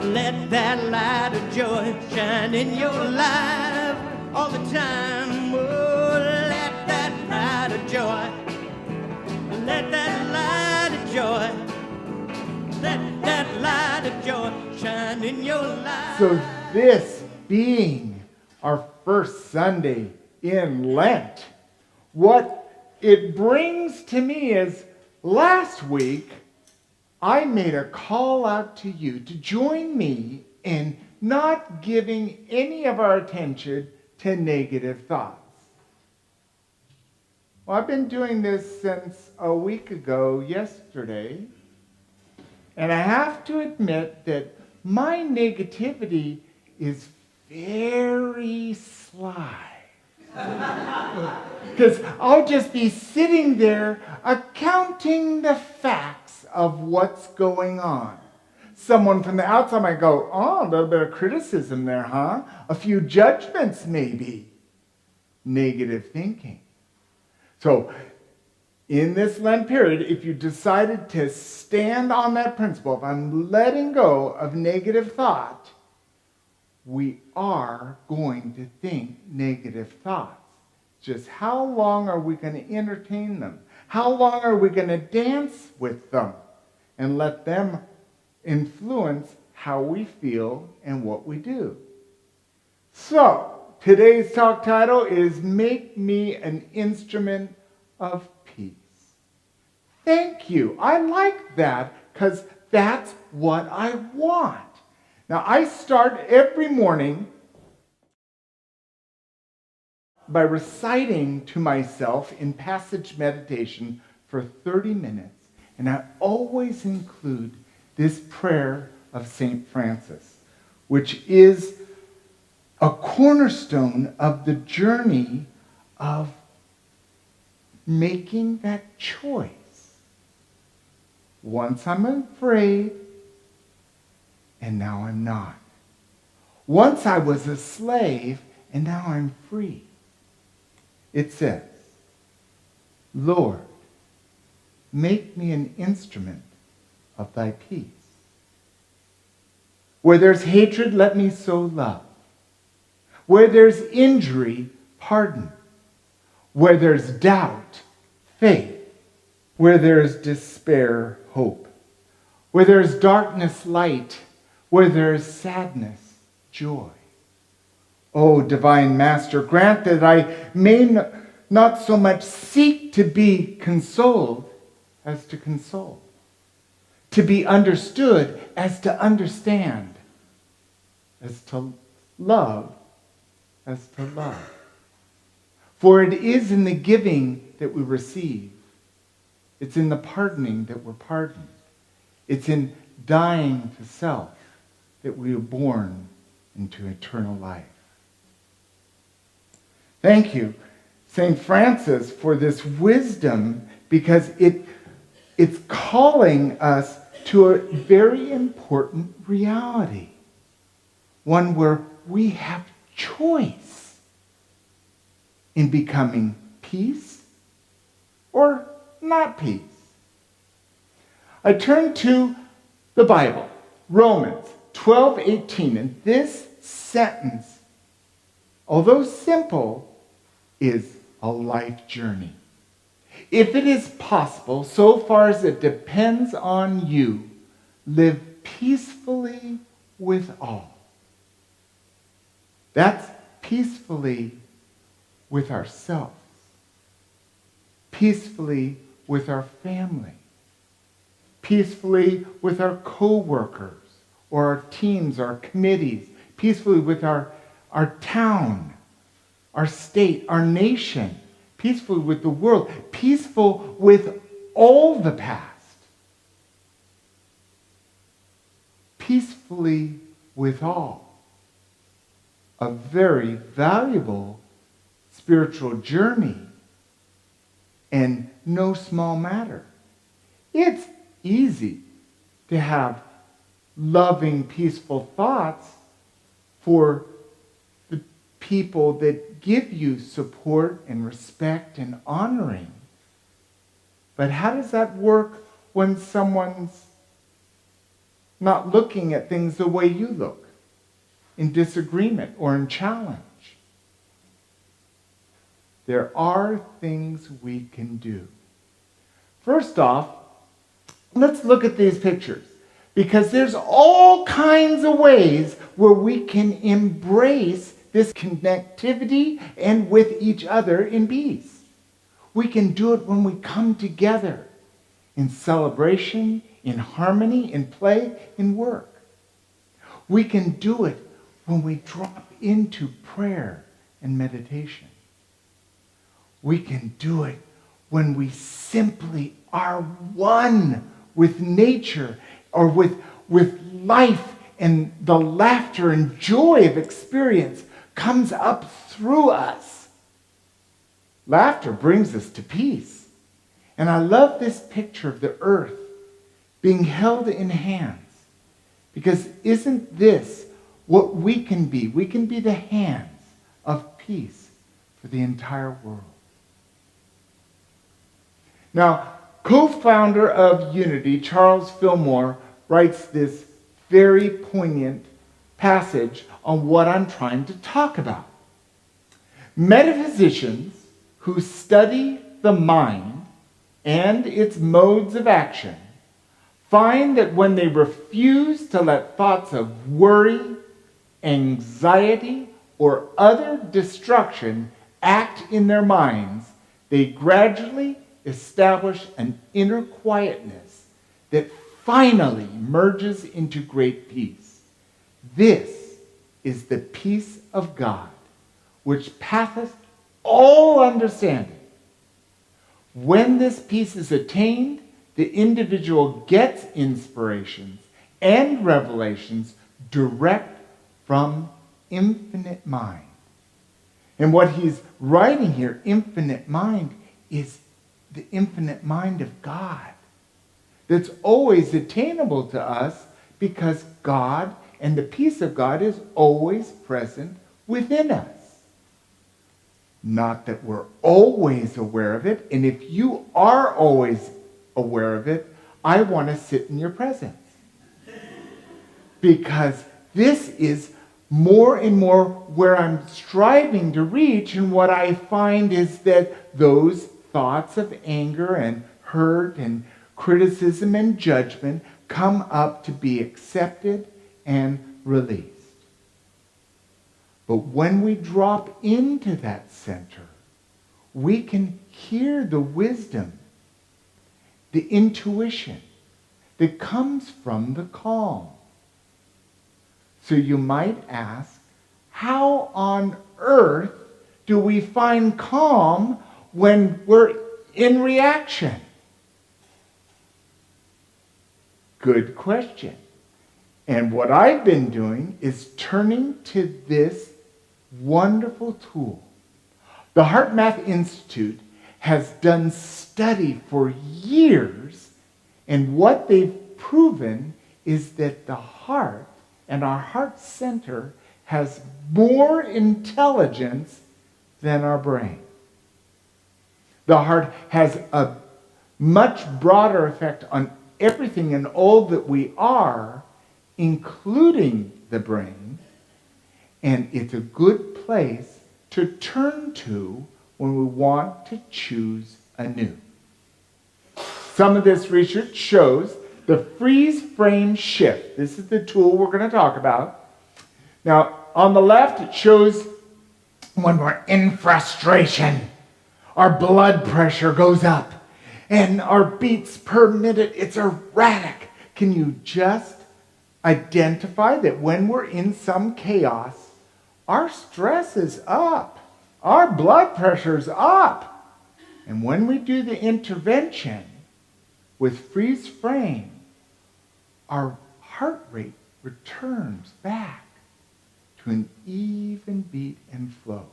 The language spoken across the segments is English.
Let that light of joy shine in your life all the time. Oh, let that light of joy, let that light of joy, let that light of joy shine in your life. So this being our first Sunday in Lent, what it brings to me is last week I made a call out to you to join me in not giving any of our attention to negative thoughts. Well, I've been doing this since a week ago yesterday, and I have to admit that my negativity is very sly. Because I'll just be sitting there accounting the facts of what's going on. Someone from the outside might go, oh, a little bit of criticism there, huh? A few judgments maybe. Negative thinking. So in this Lent period, if you decided to stand on that principle, if I'm letting go of negative thought, we are going to think negative thoughts. Just how long are we going to entertain them? How long are we going to dance with them and let them influence how we feel and what we do? So, today's talk title is Make Me an Instrument of Peace. Thank you. I like that because that's what I want. Now, I start every morning by reciting to myself in passage meditation for 30 minutes. And I always include this prayer of St. Francis, which is a cornerstone of the journey of making that choice. Once I'm afraid, and now I'm not. Once I was a slave, and now I'm free. It says, Lord, make me an instrument of thy peace. Where there's hatred, let me sow love. Where there's injury, pardon. Where there's doubt, faith. Where there's despair, hope. Where there's darkness, light. Where there's sadness, joy. O divine Master, grant that I may not so much seek to be consoled as to console, to be understood as to understand, as to love as to love. For it is in the giving that we receive. It's in the pardoning that we're pardoned. It's in dying to self that we are born into eternal life. Thank you, St. Francis, for this wisdom, because it's calling us to a very important reality. One where we have choice in becoming peace or not peace. I turn to the Bible, Romans 12:18, and this sentence, although simple, is a life journey. If it is possible, so far as it depends on you, live peacefully with all. That's peacefully with ourselves, peacefully with our family, peacefully with our co-workers or our teams, our committees, peacefully with our town, our state, our nation, peacefully with the world, peaceful with all the past, peacefully with all. A very valuable spiritual journey and no small matter. It's easy to have loving, peaceful thoughts for the people that give you support and respect and honoring. But how does that work when someone's not looking at things the way you look, in disagreement or in challenge. There are things we can do. First off, let's look at these pictures, because there's all kinds of ways where we can embrace this connectivity and with each other in peace. We can do it when we come together in celebration, in harmony, in play, in work. We can do it when we drop into prayer and meditation. We can do it when we simply are one with nature or with life, and the laughter and joy of experience comes up through us. Laughter brings us to peace. And I love this picture of the earth being held in hands, because isn't this what we can be? We can be the hands of peace for the entire world. Now, co-founder of Unity, Charles Fillmore, writes this very poignant passage on what I'm trying to talk about. Metaphysicians who study the mind and its modes of action find that when they refuse to let thoughts of worry, anxiety, or other destruction act in their minds, they gradually establish an inner quietness that finally merges into great peace. This is the peace of God, which passeth all understanding. When this peace is attained, the individual gets inspirations and revelations direct from infinite mind. And what he's writing here, infinite mind, is the infinite mind of God, that's always attainable to us because God and the peace of God is always present within us. Not that we're always aware of it, and if you are always aware of it, I want to sit in your presence. Because this is more and more where I'm striving to reach, and what I find is that those thoughts of anger and hurt and criticism and judgment come up to be accepted and released. But when we drop into that center, we can hear the wisdom, the intuition that comes from the calm. So you might ask, how on earth do we find calm when we're in reaction? Good question. And what I've been doing is turning to this wonderful tool. The Heart Math Institute has done study for years, and what they've proven is that the heart and our heart center has more intelligence than our brain. The heart has a much broader effect on everything and all that we are, including the brain, and it's a good place to turn to when we want to choose anew. Some of this research shows the freeze frame shift. This is the tool we're going to talk about. Now, on the left, it shows when we're in frustration, our blood pressure goes up and our beats per minute, it's erratic. Can you just identify that when we're in some chaos, our stress is up, our blood pressure's up? And when we do the intervention with freeze frame, our heart rate returns back to an even beat and flow.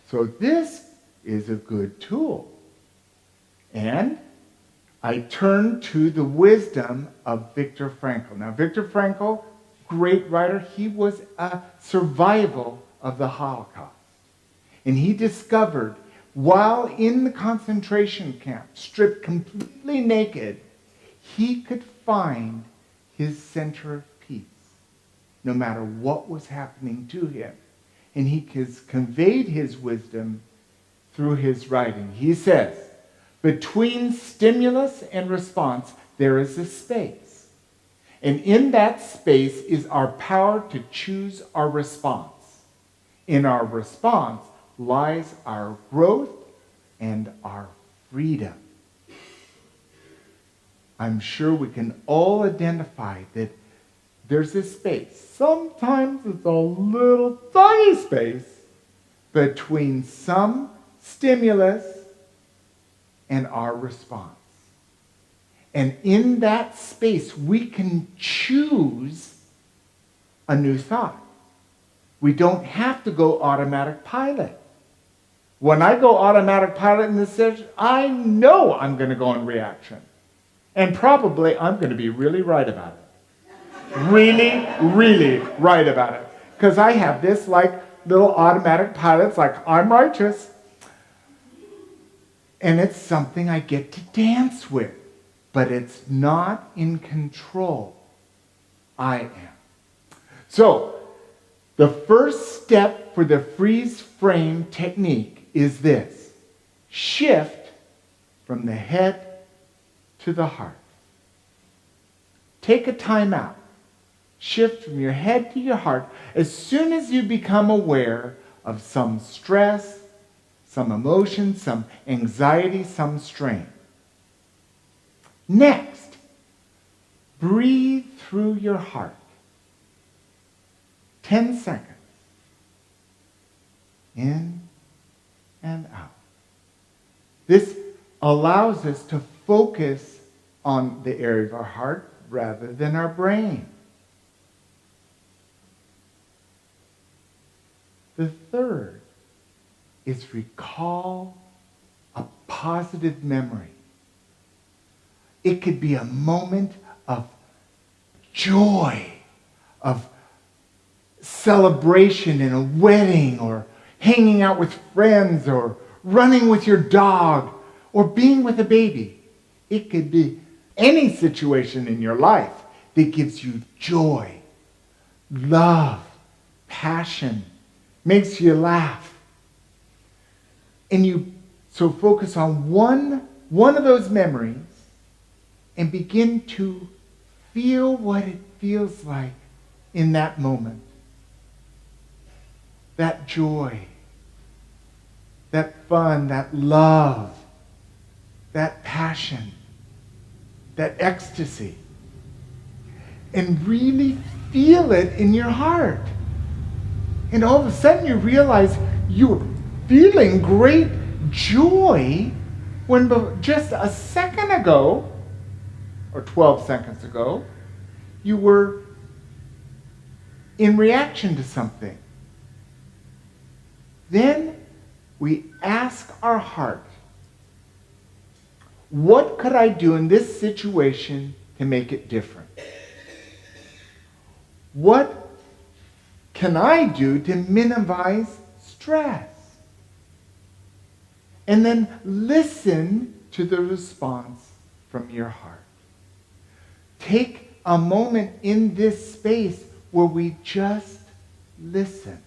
So this is a good tool. And I turn to the wisdom of Viktor Frankl. Now, Viktor Frankl, great writer, he was a survival of the Holocaust. And he discovered, while in the concentration camp, stripped completely naked, he could find his center of peace, no matter what was happening to him. And he has conveyed his wisdom through his writing. He says, between stimulus and response, there is a space. And in that space is our power to choose our response. In our response lies our growth and our freedom. I'm sure we can all identify that there's a space. Sometimes it's a little tiny space between some stimulus and our response. And in that space, we can choose a new thought. We don't have to go automatic pilot. When I go automatic pilot in this situation, I know I'm going to go in reaction. And probably I'm going to be really right about it. Really, really right about it. Because I have this like little automatic pilots, like I'm righteous. And it's something I get to dance with. But it's not in control. I am. So, the first step for the freeze frame technique is this. Shift from the head to the heart. Take a time out. Shift from your head to your heart as soon as you become aware of some stress, some emotion, some anxiety, some strain. Next, breathe through your heart. 10 seconds. In and out. This allows us to focus on the area of our heart rather than our brain. The third is recall a positive memory. It could be a moment of joy, of celebration in a wedding, or hanging out with friends, or running with your dog, or being with a baby. It could be any situation in your life that gives you joy, love, passion, makes you laugh. And you so focus on one of those memories and begin to feel what it feels like in that moment. That joy, that fun, that love, that passion, that ecstasy. And really feel it in your heart. And all of a sudden you realize you're feeling great joy when just a second ago, or 12 seconds ago, you were in reaction to something. Then we ask our heart, what could I do in this situation to make it different? What can I do to minimize stress? And then listen to the response from your heart. Take a moment in this space where we just listen.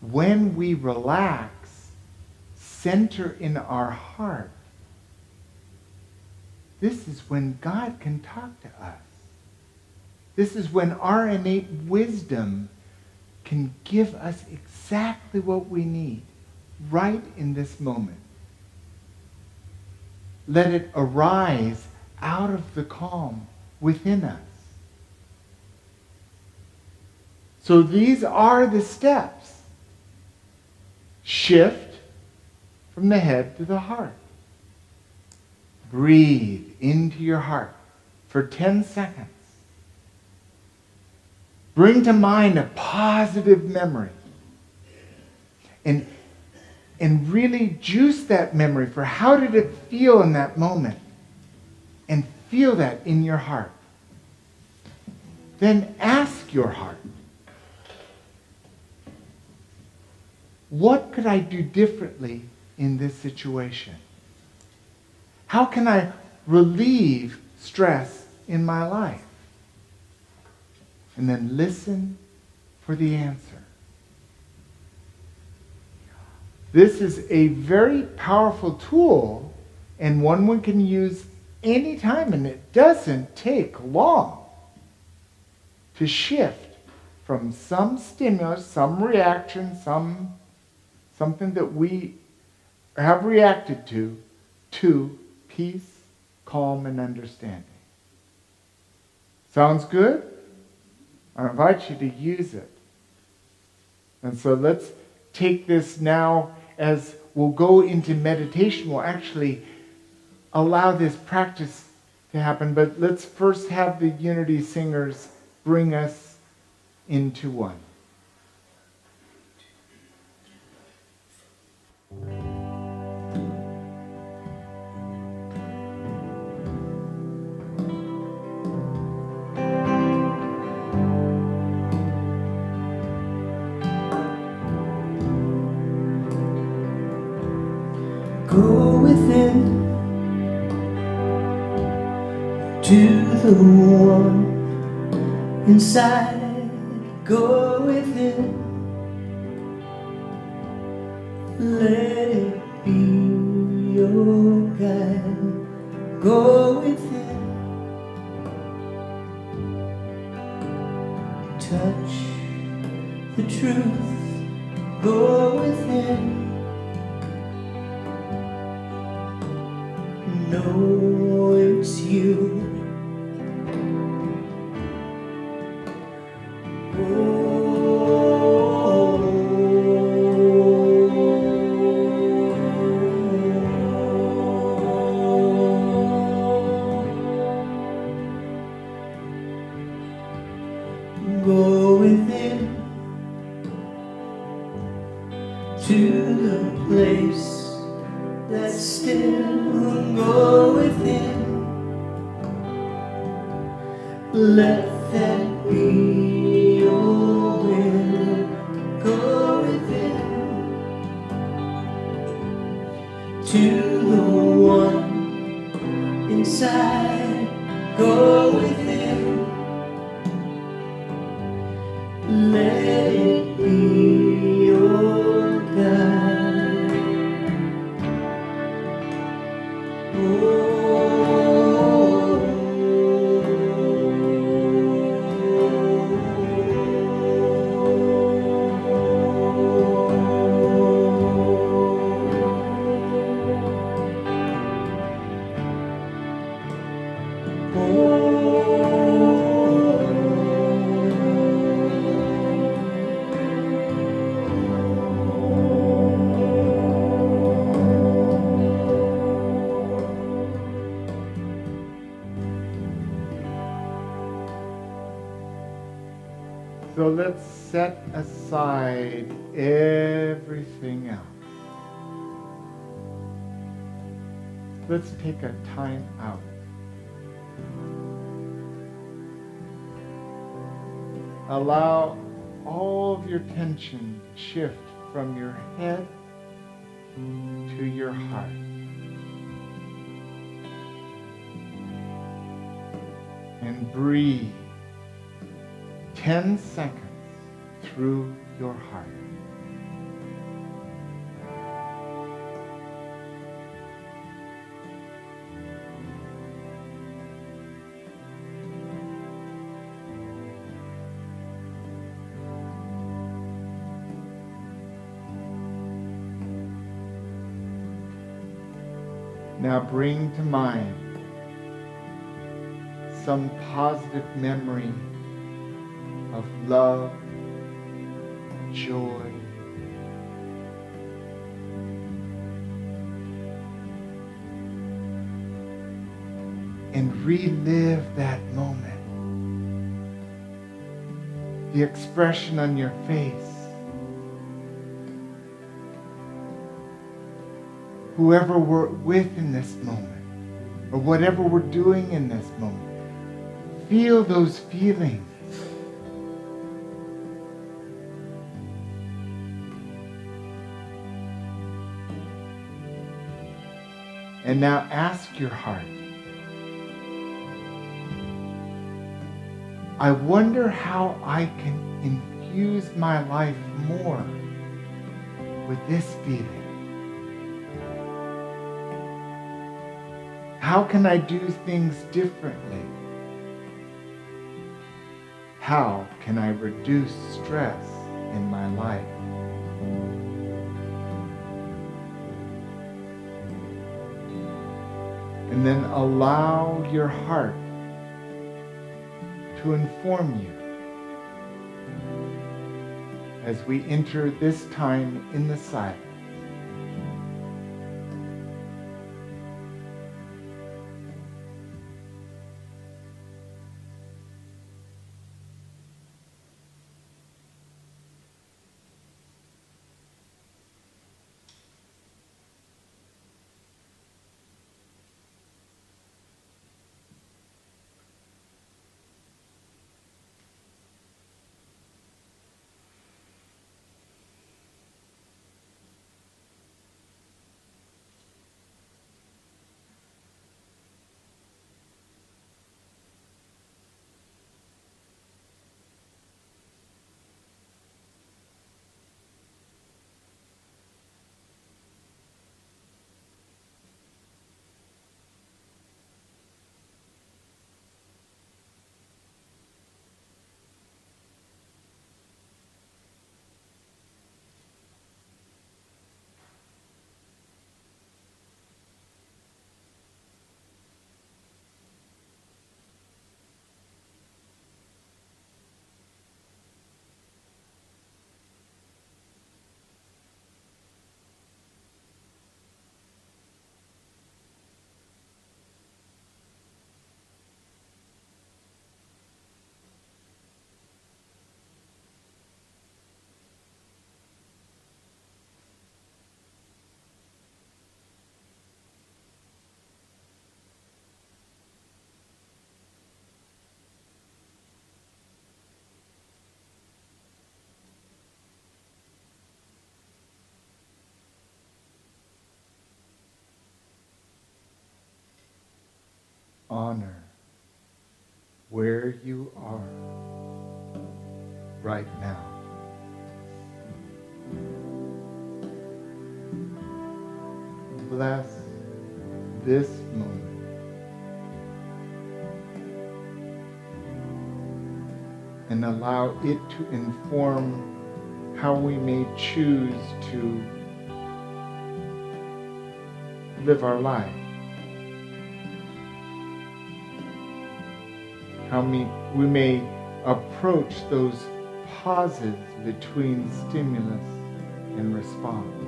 When we relax, center in our heart, this is when God can talk to us. This is when our innate wisdom can give us exactly what we need right in this moment. Let it arise out of the calm within us. So these are the steps. Shift from the head to the heart. Breathe into your heart for 10 seconds. Bring to mind a positive memory. And really juice that memory for how did it feel in that moment. And feel that in your heart. Then ask your heart, what could I do differently in this situation? How can I relieve stress in my life? And then listen for the answer. This is a very powerful tool, and one can use anytime, and it doesn't take long to shift from some stimulus, some reaction, something that we have reacted to peace, calm, and understanding. Sounds good? I invite you to use it. And so let's take this now as we'll go into meditation. We'll actually allow this practice to happen, but let's first have the Unity singers bring us into one. Go within to the one inside. Go within, let it be your guide. Go within, touch the truth. Go within, know it's you. Go within to the place that's still. Go within, let that be your will. Go within to the one inside. Go within, let it be your guide. So let's set aside everything else. Let's take a time out. Allow all of your tension to shift from your head to your heart. And breathe 10 seconds through your heart. Now bring to mind some positive memory of love, joy, and relive that moment. The expression on your face. Whoever we're with in this moment, or whatever we're doing in this moment, feel those feelings. And now ask your heart, I wonder how I can infuse my life more with this feeling. How can I do things differently? How can I reduce stress in my life? And then allow your heart to inform you as we enter this time in the silence. Honor where you are right now. Bless this moment. And allow it to inform how we may choose to live our life. How we may approach those pauses between stimulus and response.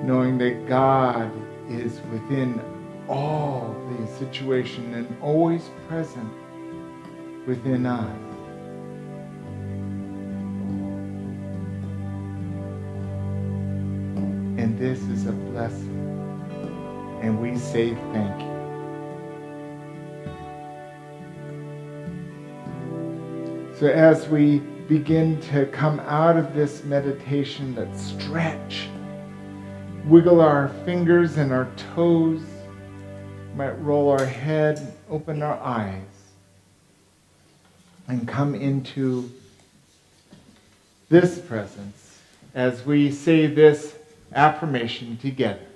Knowing that God is within all the situation and always present within us. And this is a blessing, and we say thank you. So as we begin to come out of this meditation, let's stretch, wiggle our fingers and our toes, might roll our head, open our eyes, and come into this presence as we say this affirmation together.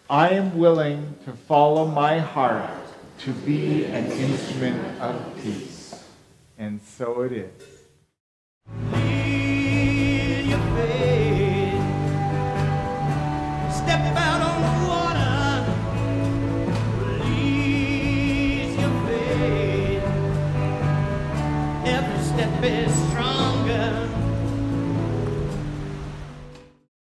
I am willing to follow my heart to be an instrument of peace. And so it is. Lead your faith. Step out on the water. Release your faith. Every step is stronger.